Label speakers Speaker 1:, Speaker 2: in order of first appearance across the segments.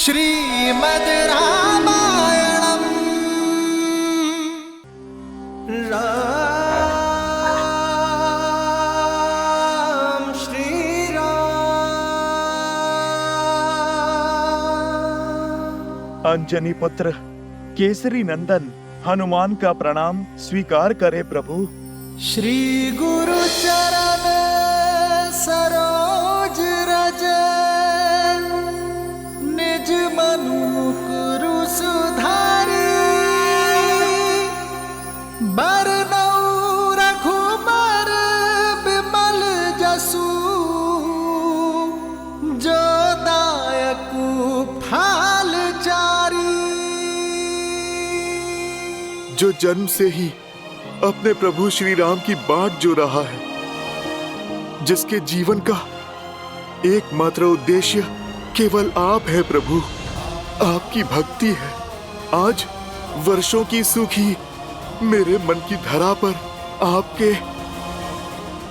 Speaker 1: श्रीमद् रामायणम् राम श्री राम।
Speaker 2: अंजनी पुत्र केसरी नंदन हनुमान का प्रणाम स्वीकार करे प्रभु।
Speaker 1: श्री गुरु चरण सरोज रज निज मनु मुकुरु सुधारी बरनउँ रघुबर बिमल जसु जो दायकु फाल चारी।
Speaker 3: जो जन्म से ही अपने प्रभु श्री राम की बाट जो रहा है, जिसके जीवन का एकमात्र उद्देश्य केवल आप है प्रभु, आपकी भक्ति है। आज वर्षों की सूखी मेरे मन की धरा पर आपके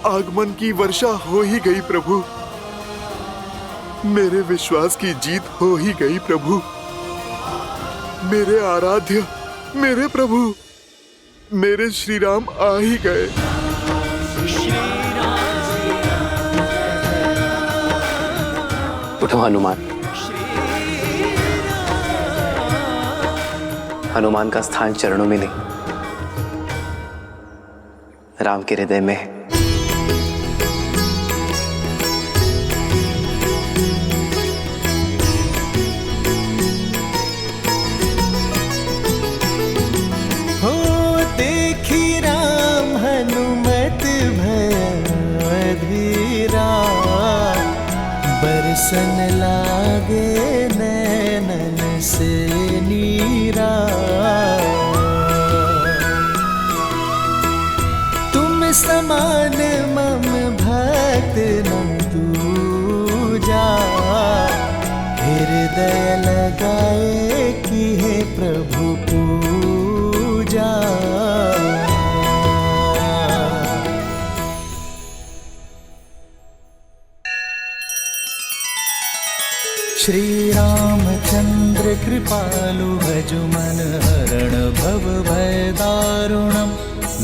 Speaker 3: आगमन की वर्षा हो ही गई प्रभु। मेरे विश्वास की जीत हो ही गई प्रभु। मेरे आराध्य, मेरे प्रभु, मेरे श्री राम आ ही गए।
Speaker 4: उठो हनुमान। हनुमान का स्थान चरणों में नहीं, राम के हृदय में है।
Speaker 1: बरसन लागे नैनन से नीरा, तुम समान मम भक्त न दूजा। हृदय लगाए कि हे प्रभु पूजा। श्री रामचंद्र कृपालु भजु मन हरण भव भय दारुणम।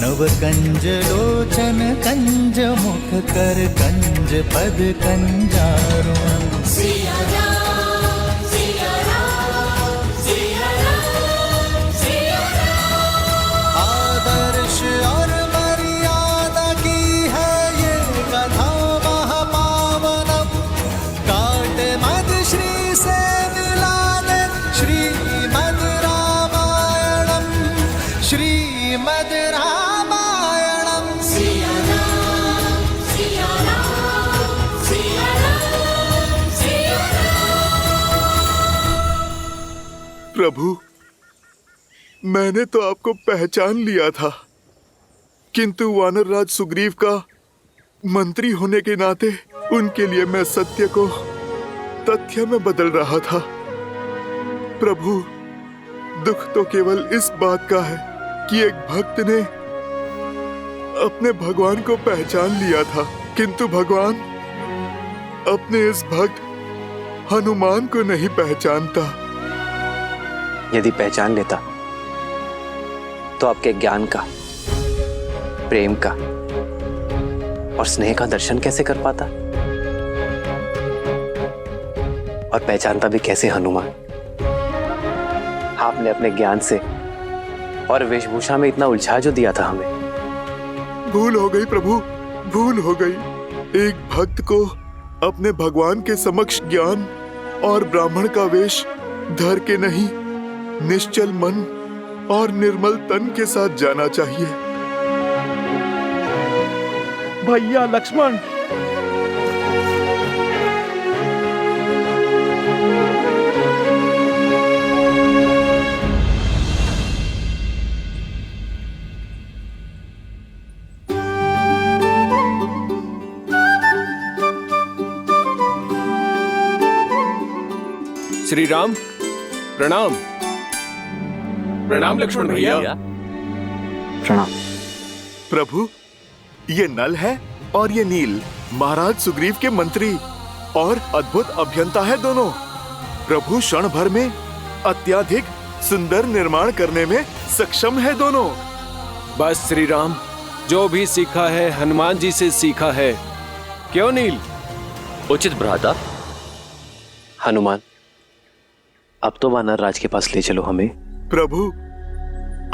Speaker 1: नव कंज लोचन कंज मुख कर कंज पद कंजारुणम।
Speaker 5: सिया राम, सिया राम, सिया राम, सिया राम।
Speaker 1: आदर्श और मर्यादा की है ये कथा महापावनम। काट मद श्री से मिला दे श्रीमद् रामायणम, श्रीमद् रामायणम।
Speaker 5: सिया राम, सिया राम, सिया राम, सिया राम।
Speaker 3: प्रभु, मैंने तो आपको पहचान लिया था, किंतु वानरराज सुग्रीव का मंत्री होने के नाते उनके लिए मैं सत्य को तथ्य में बदल रहा था। प्रभु, दुख तो केवल इस बात का है कि एक भक्त ने अपने भगवान को पहचान लिया था, किंतु भगवान अपने इस भक्त हनुमान को नहीं पहचानता।
Speaker 4: यदि पहचान लेता तो आपके ज्ञान का, प्रेम का और स्नेह का दर्शन कैसे कर पाता, और पहचानता भी कैसे हनुमान। आपने अपने ज्ञान से और वेशभूषा में इतना उलझा जो दिया था हमें।
Speaker 3: भूल हो गई प्रभु, भूल हो गई। एक भक्त को अपने भगवान के समक्ष ज्ञान और ब्राह्मण का वेश धर के नहीं, निश्चल मन और निर्मल तन के साथ जाना चाहिए।
Speaker 2: भैया लक्ष्मण,
Speaker 6: श्री राम, प्रणाम। प्रणाम लक्ष्मण भैया।
Speaker 4: प्रणाम।
Speaker 3: प्रभु, ये नल है और ये नील, महाराज सुग्रीव के मंत्री और अद्भुत अभियंता है दोनों। प्रभु क्षण भर में अत्यधिक सुंदर निर्माण करने में सक्षम है दोनों।
Speaker 6: बस श्री राम, जो भी सीखा है हनुमान जी से सीखा है। क्यों नील?
Speaker 4: उचित भ्राता। हनुमान, अब तो वानर राज के पास ले चलो हमें।
Speaker 3: प्रभु,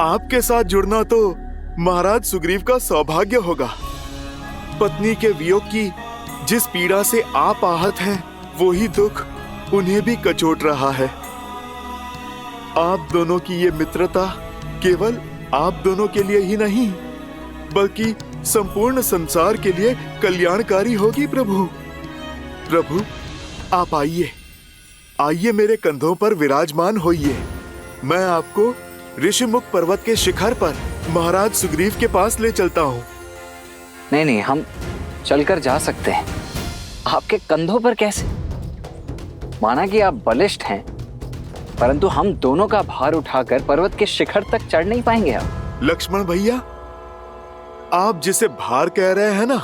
Speaker 3: आपके साथ जुड़ना तो महाराज सुग्रीव का सौभाग्य होगा। पत्नी के वियोग की जिस पीड़ा से आप आहत हैं, वही दुख उन्हें भी कचोट रहा है। आप दोनों की ये मित्रता केवल आप दोनों के लिए ही नहीं, बल्कि संपूर्ण संसार के लिए कल्याणकारी होगी। प्रभु, प्रभु, आप आइए, आइए मेरे कंधों पर विराजमान होइए। मैं आपको ऋषिमुख पर्वत के शिखर पर महाराज सुग्रीव के पास ले चलता हूँ।
Speaker 7: नहीं नहीं, हम चलकर जा सकते हैं। आपके कंधों पर कैसे? माना कि आप बलिष्ठ हैं, परंतु हम दोनों का भार उठाकर पर्वत के शिखर तक चढ़ नहीं पाएंगे आप।
Speaker 3: लक्ष्मण भैया, आप जिसे भार कह रहे हैं ना,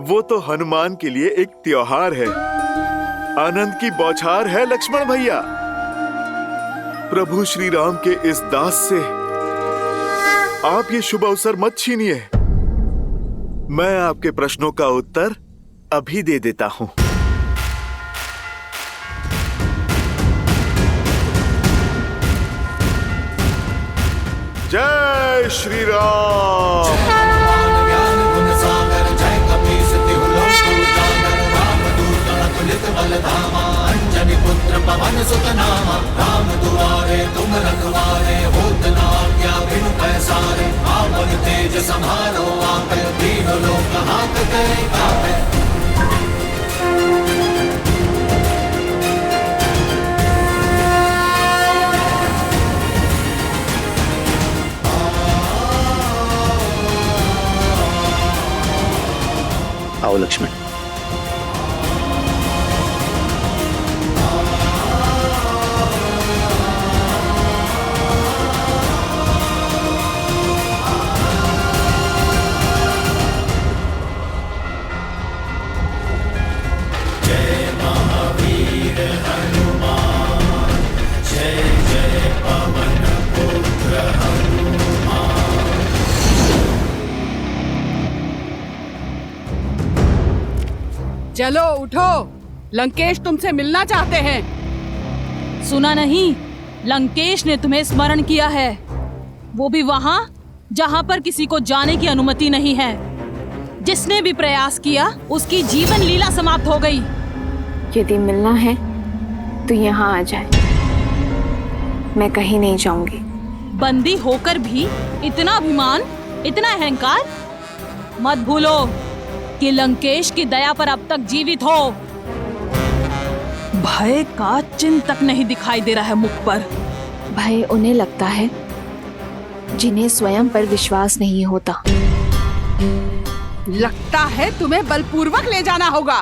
Speaker 3: वो तो हनुमान के लिए एक त्योहार है, आनंद की बौछार है। लक्ष्मण भैया, प्रभु श्री राम के इस दास से आप ये शुभ अवसर मत छीनिए। मैं आपके प्रश्नों का उत्तर अभी दे देता हूँ। जय श्री राम।
Speaker 1: ज्ञान गुण सागर जय कपीस तिहु लोक उजागर रामदूत अतुलित बल धामा अंजनी पुत्र पवन सुत नामा राम दुआरे तुम रखवारे होत न आज्ञा बिनु पैसारे आपन तेज समारो आपे दीन लोक हाथ करे कापे।
Speaker 4: आओ लक्ष्मण।
Speaker 8: चलो उठो, लंकेश तुमसे मिलना चाहते हैं।
Speaker 9: सुना नहीं, लंकेश ने तुम्हें स्मरण किया है, वो भी वहाँ जहाँ पर किसी को जाने की अनुमति नहीं है। जिसने भी प्रयास किया उसकी जीवन लीला समाप्त हो गई।
Speaker 10: यदि मिलना है तो यहाँ आ जाए, मैं कहीं नहीं जाऊंगी।
Speaker 9: बंदी होकर भी इतना अभिमान, इतना अहंकार? मत भूलो कि लंकेश की दया पर अब तक जीवित हो। भय का चिन्ह तक नहीं दिखाई दे रहा है मुख पर।
Speaker 10: भय उन्हें लगता है जिन्हें स्वयं पर विश्वास नहीं होता।
Speaker 8: लगता है तुम्हें बलपूर्वक ले जाना होगा।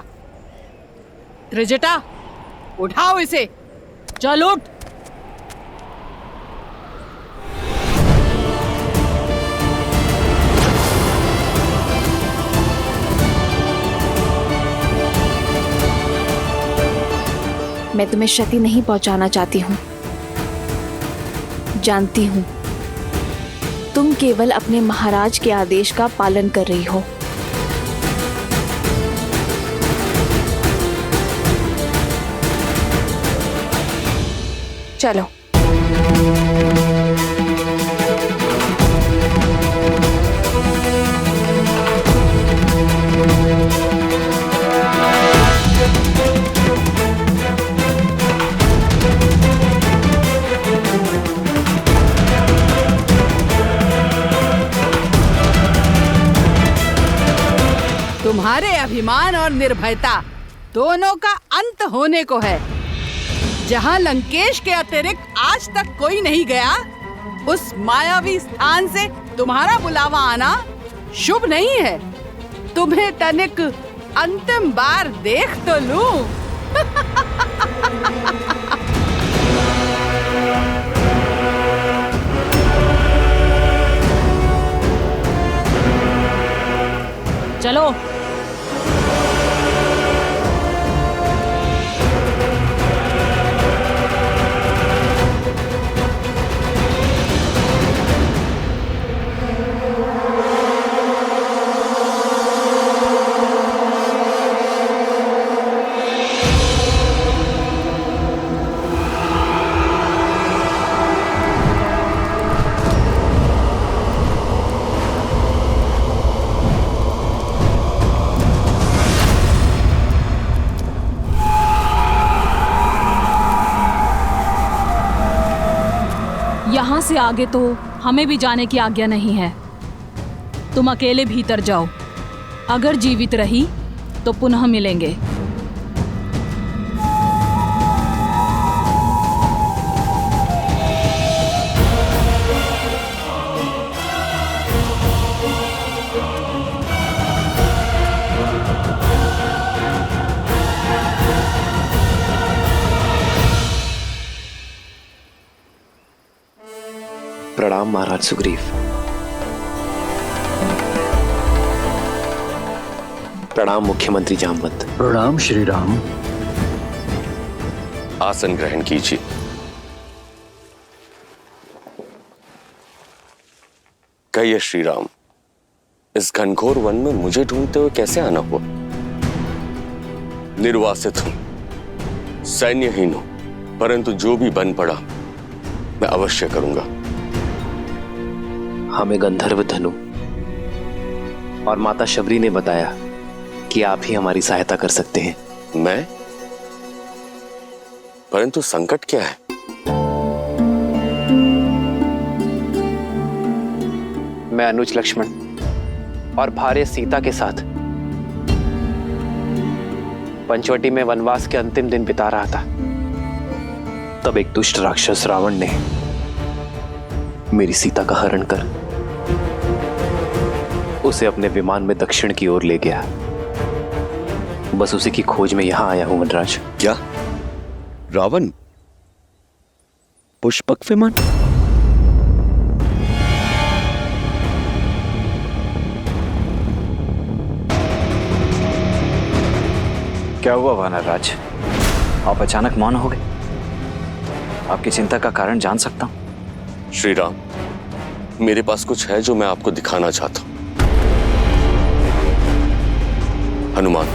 Speaker 8: त्रिजटा, उठाओ इसे।
Speaker 9: चल उठ।
Speaker 10: मैं तुम्हें क्षति नहीं पहुंचाना चाहती हूँ। जानती हूँ तुम केवल अपने महाराज के आदेश का पालन कर रही हो। चलो।
Speaker 8: तुम्हारे अभिमान और निर्भयता दोनों का अंत होने को है। जहाँ लंकेश के अतिरिक्त आज तक कोई नहीं गया, उस मायावी स्थान से तुम्हारा बुलावा आना शुभ नहीं है। तुम्हें तनिक अंतिम बार देख तो लूं।
Speaker 9: चलो। यहाँ से आगे तो हमें भी जाने की आज्ञा नहीं है। तुम अकेले भीतर जाओ। अगर जीवित रही तो पुनः मिलेंगे।
Speaker 4: प्रणाम महाराज सुग्रीव। प्रणाम मुख्यमंत्री जामवंत।
Speaker 11: प्रणाम श्री राम।
Speaker 12: आसन ग्रहण कीजिए। कहिए श्री राम, इस घनघोर वन में मुझे ढूंढते हुए कैसे आना हुआ? निर्वासित हूं, सैन्यहीन हूं, परंतु जो भी बन पड़ा मैं अवश्य करूंगा।
Speaker 4: हमें गंधर्व धनु और माता शबरी ने बताया कि आप ही हमारी सहायता कर सकते हैं।
Speaker 12: मैं? परंतु संकट क्या है?
Speaker 4: मैं अनुज लक्ष्मण और भार्य सीता के साथ पंचवटी में वनवास के अंतिम दिन बिता रहा था। तब एक दुष्ट राक्षस रावण ने मेरी सीता का हरण कर उसे अपने विमान में दक्षिण की ओर ले गया। बस उसी की खोज में यहां आया हूं वनराज।
Speaker 12: क्या? रावण? पुष्पक विमान?
Speaker 7: क्या हुआ वानरराज? आप अचानक मौन हो गए। आपकी चिंता का कारण जान सकता हूं?
Speaker 12: श्री राम, मेरे पास कुछ है जो मैं आपको दिखाना चाहता हूं। हनुमान,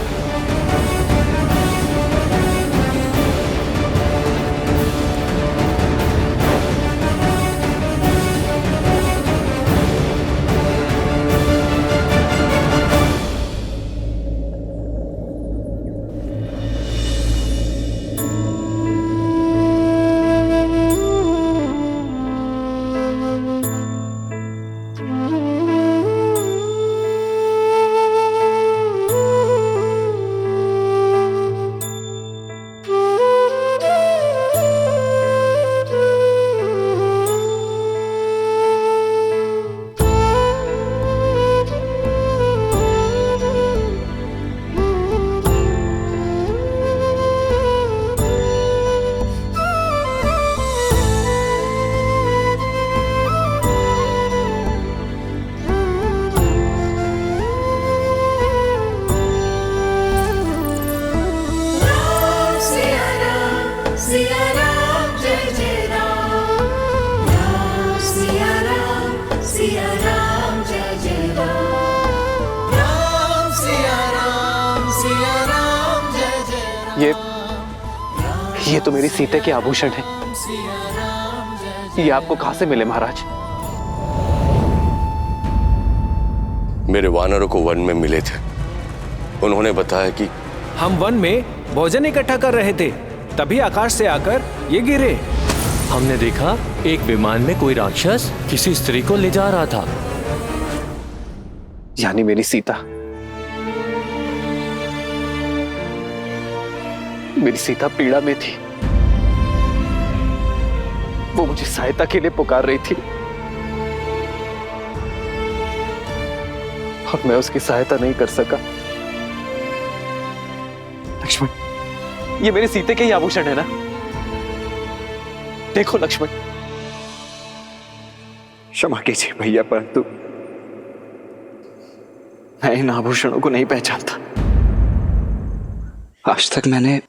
Speaker 4: ये तो मेरी सीते के आभूषण है। ये आपको कहां से मिले महाराज?
Speaker 12: मेरे वानरों को वन में मिले थे। उन्होंने बताया कि
Speaker 6: हम वन में भोजन इकट्ठा कर रहे थे, तभी आकाश से आकर ये गिरे।
Speaker 11: हमने देखा एक विमान में कोई राक्षस किसी स्त्री को ले जा रहा था।
Speaker 4: यानी मेरी सीता, मेरी सीता पीड़ा में थी। वो मुझे सहायता के लिए पुकार रही थी और मैं उसकी सहायता नहीं कर सका। लक्ष्मण, ये मेरे सीते के ही आभूषण है ना? देखो लक्ष्मण। क्षमा कीजिए भैया, परंतु मैं इन आभूषणों को नहीं पहचानता।
Speaker 7: आज तक मैंने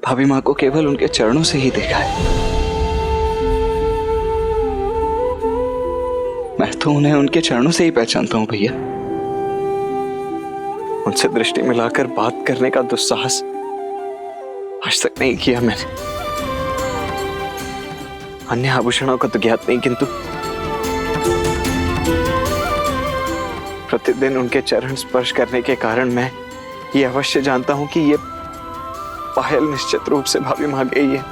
Speaker 7: भाभी माँ को केवल उनके चरणों से ही देखा है। मैं तो उन्हें उनके चरणों से ही पहचानता हूं भैया। उनसे दृष्टि मिलाकर बात करने का दुस्साहस आज तक नहीं किया मैंने। अन्य आभूषणों का तो ज्ञात नहीं, किंतु प्रतिदिन उनके चरण स्पर्श करने के कारण मैं ये अवश्य जानता हूं कि ये पायल निश्चित रूप से भाभी मां गई है।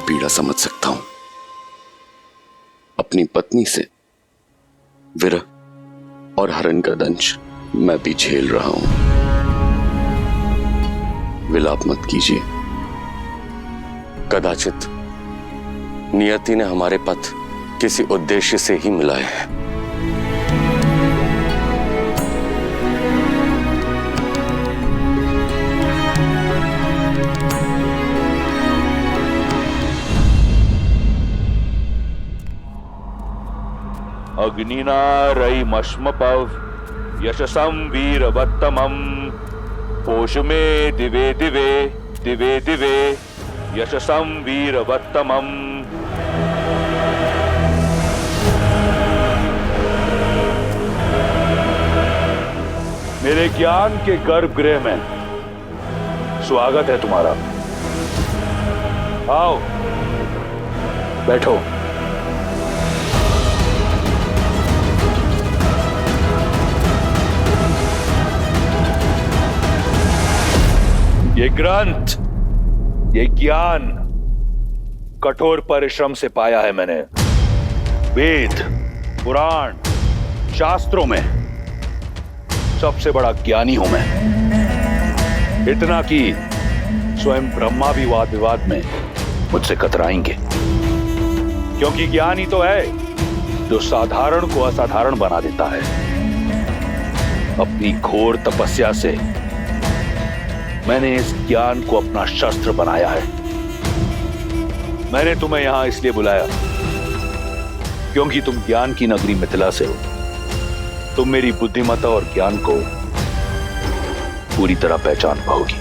Speaker 12: पीड़ा समझ सकता हूं। अपनी पत्नी से विरह और हरण का दंश मैं भी झेल रहा हूं। विलाप मत कीजिए। कदाचित नियति ने हमारे पथ किसी उद्देश्य से ही मिलाए हैं।
Speaker 13: अग्निना रयिमश्मपव यशसं वीरवत्तमं पोषमे दिवे दिवे दिवे दिवे यशसं वीरवत्तमं। मेरे ज्ञान के गर्भगृह में स्वागत है तुम्हारा। आओ बैठो। ये ग्रंथ, ये ज्ञान कठोर परिश्रम से पाया है मैंने। वेद, पुराण, शास्त्रों में सबसे बड़ा ज्ञानी हूं मैं। इतना कि स्वयं ब्रह्मा भी वाद विवाद में मुझसे कतराएंगे, क्योंकि ज्ञान ही तो है जो साधारण को असाधारण बना देता है। अपनी घोर तपस्या से मैंने इस ज्ञान को अपना शस्त्र बनाया है। मैंने तुम्हें यहां इसलिए बुलाया क्योंकि तुम ज्ञान की नगरी मिथिला से हो। तुम मेरी बुद्धिमत्ता और ज्ञान को पूरी तरह पहचान पाओगी।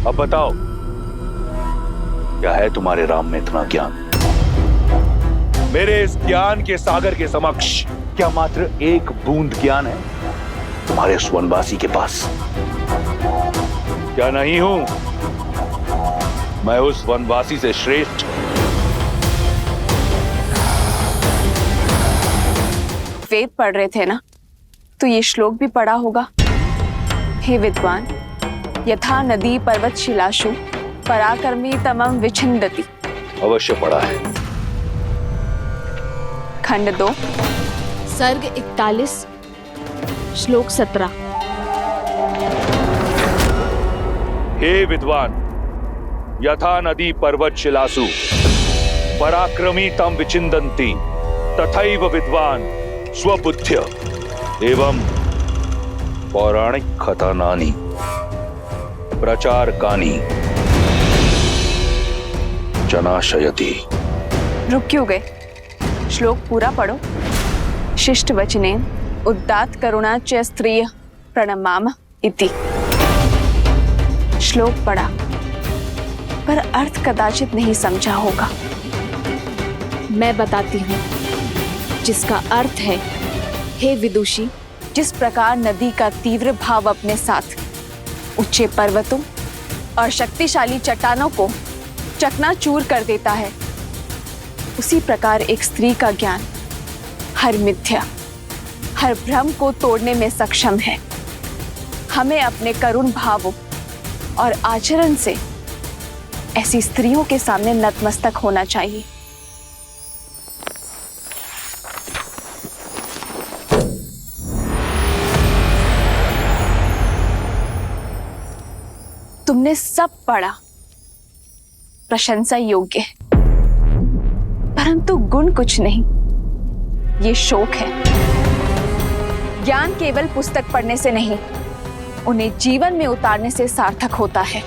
Speaker 13: अब बताओ, क्या है तुम्हारे राम में इतना ज्ञान? मेरे इस ज्ञान के सागर के समक्ष क्या मात्र एक बूंद ज्ञान है तुम्हारे उस वनवासी के पास? क्या नहीं हूं मैं उस वनवासी से श्रेष्ठ?
Speaker 10: वेद पढ़ रहे थे ना, तो ये श्लोक भी पढ़ा होगा। हे विद्वान, यथा नदी पर्वत शिलाशु पराक्रमी तमम विछिन्दति।
Speaker 13: अवश्य पढ़ा है।
Speaker 10: खंड 2
Speaker 5: सर्ग 41 श्लोक 17।
Speaker 13: हे विद्वान, यथा नदी पर्वत शिलासु पराक्रमी तम विचिन्दन्ति तथैव विद्वान स्वबुद्ध्य एवं पौराणिक कथानानि प्रचारकानि जनाशयति।
Speaker 10: रुक क्यों गए? श्लोक पूरा पढ़ो। शिष्ट वचने उदात्त करुणा च स्त्रिय प्रणमाम इति। श्लोक पढ़ा, पर अर्थ कदाचित नहीं समझा होगा।
Speaker 5: मैं बताती हूँ, जिसका अर्थ है, हे विदुषी,
Speaker 10: जिस प्रकार नदी का तीव्र भाव अपने साथ ऊंचे पर्वतों और शक्तिशाली चट्टानों को चकनाचूर कर देता है, उसी प्रकार एक स्त्री का ज्ञान हर मिथ्या, हर भ्रम को तोड़ने में सक्षम है। हमें अपने करुण भावों और आचरण से ऐसी स्त्रियों के सामने नतमस्तक होना चाहिए। तुमने सब पढ़ा, प्रशंसा योग्य है, परंतु गुण कुछ नहीं। ये शोक है। ज्ञान केवल पुस्तक पढ़ने से नहीं, उन्हें जीवन में उतारने से सार्थक होता है।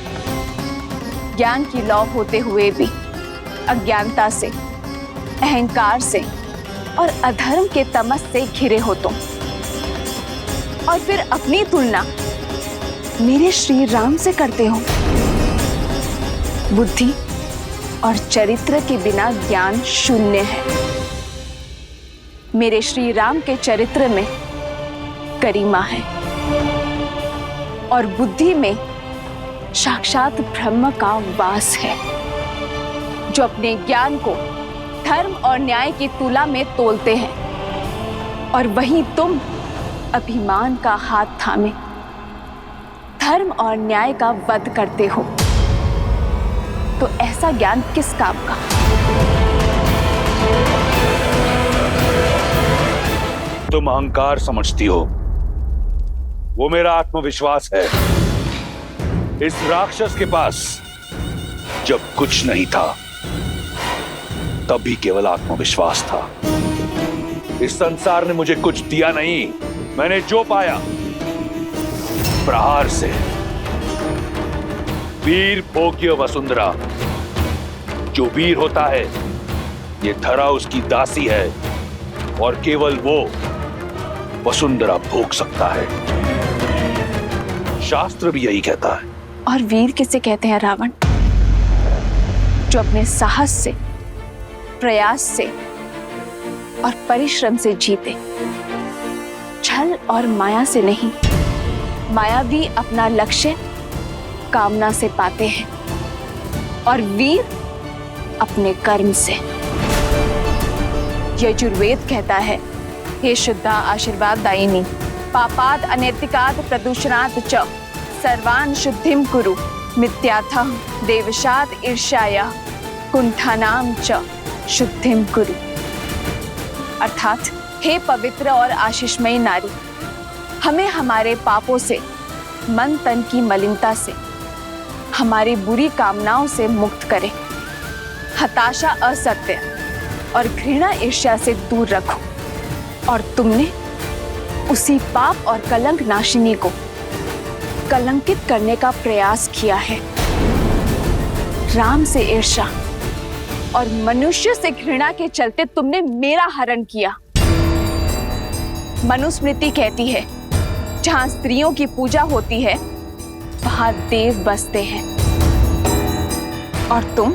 Speaker 10: ज्ञान की लौ होते हुए भी अज्ञानता से, अहंकार से और अधर्म के तमस से घिरे हो तुम, और फिर अपनी तुलना मेरे श्री राम से करते हो। बुद्धि और चरित्र के बिना ज्ञान शून्य है। मेरे श्री राम के चरित्र में गरिमा है और बुद्धि में साक्षात ब्रह्म का वास है, जो अपने ज्ञान को धर्म और न्याय की तुला में तोलते हैं, और वहीं तुम अभिमान का हाथ थामे धर्म और न्याय का वध करते हो। तो ऐसा ज्ञान किस काम का?
Speaker 13: तुम अहंकार समझती हो, वो मेरा आत्मविश्वास है। इस राक्षस के पास जब कुछ नहीं था तब भी केवल आत्मविश्वास था। इस संसार ने मुझे कुछ दिया नहीं, मैंने जो पाया प्रहार से। वीर भोग्य वसुंधरा, जो वीर होता है ये धरा उसकी दासी है और केवल वो वसुंधरा भोग सकता है। शास्त्र भी यही कहता है।
Speaker 10: और वीर किसे कहते हैं रावण? जो अपने साहस से, प्रयास से और परिश्रम से जीते, छल और माया से नहीं। मायावी अपना लक्ष्य कामना से पाते हैं और वीर अपने कर्म से। यजुर्वेद कहता है, हे शुद्धा आशीर्वाद दायिनी, पापाद अनैतिकाद प्रदूषणात् च सर्वान् शुद्धिम कुरु, मिथ्याथः देवशाद ईर्ष्याया कुंठानाम च शुद्धिम कुरु। अर्थात हे पवित्र और आशीषमयी नारी, हमें हमारे पापों से, मन तन की मलिनता से, हमारी बुरी कामनाओं से मुक्त करे। हताशा, असत्य और घृणा, ईर्ष्या से दूर रखो। और तुमने उसी पाप और कलंक नाशिनी को कलंकित करने का प्रयास किया है। राम से ईर्ष्या और मनुष्य से घृणा के चलते तुमने मेरा हरण किया। मनुस्मृति कहती है, जहां स्त्रियों की पूजा होती है वहां देव बसते हैं, और तुम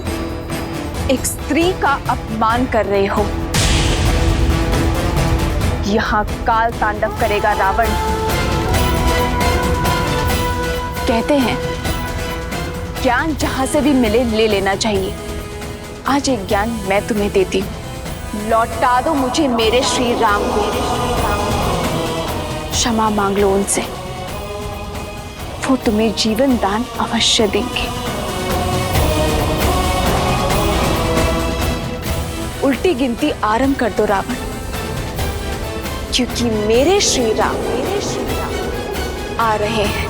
Speaker 10: एक स्त्री का अपमान कर रहे हो। यहां काल तांडव करेगा रावण। कहते हैं ज्ञान जहां से भी मिले ले लेना चाहिए। आज एक ज्ञान मैं तुम्हें देती हूं। लौटा दो मुझे मेरे श्री राम को। क्षमा मांग लो उनसे, वो तुम्हें जीवन दान अवश्य देंगे। उल्टी गिनती आरंभ कर दो रावण, क्योंकि मेरे श्री राम आ रहे हैं।